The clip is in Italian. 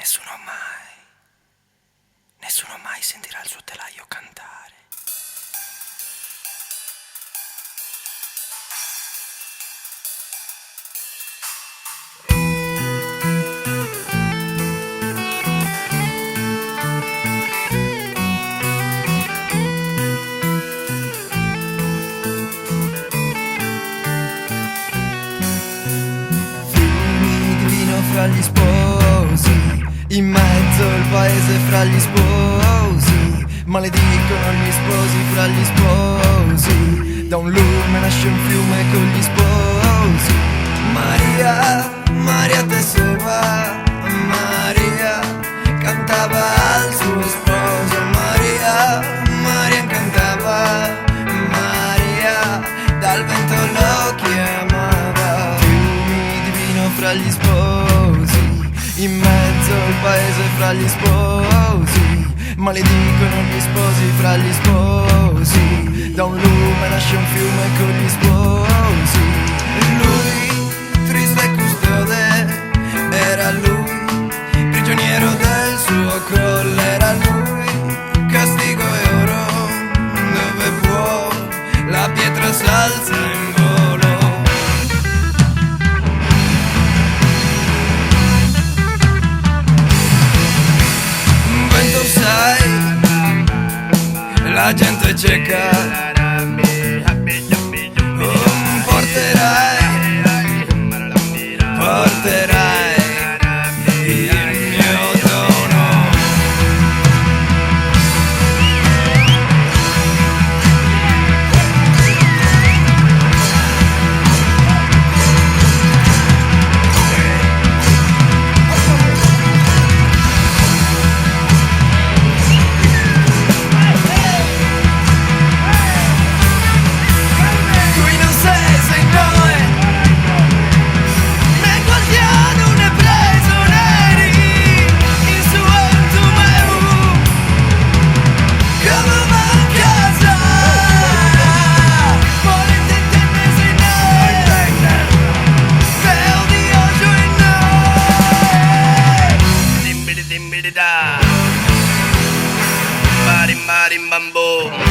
nessuno mai sentirà il suo telaio cantare. Fra gli sposi, in mezzo al paese fra gli sposi, maledicono gli sposi fra gli sposi, da un lume nasce un fiume con gli sposi. Maria, Maria te se va, Maria cantava al suo sposo, Maria, Maria cantava, Maria dal vento lo chiamava. Fiumi di vino fra gli sposi, in mezzo al paese fra gli sposi, maledicono gli sposi fra gli sposi, da un lume nasce un fiume con gli sposi. Lui, triste custode, era lui, prigioniero del suo collo, era lui, castigo e oro, dove può la pietra s'alza in volo. La gente cieca, porterai il mio dono. Bari bari bambo.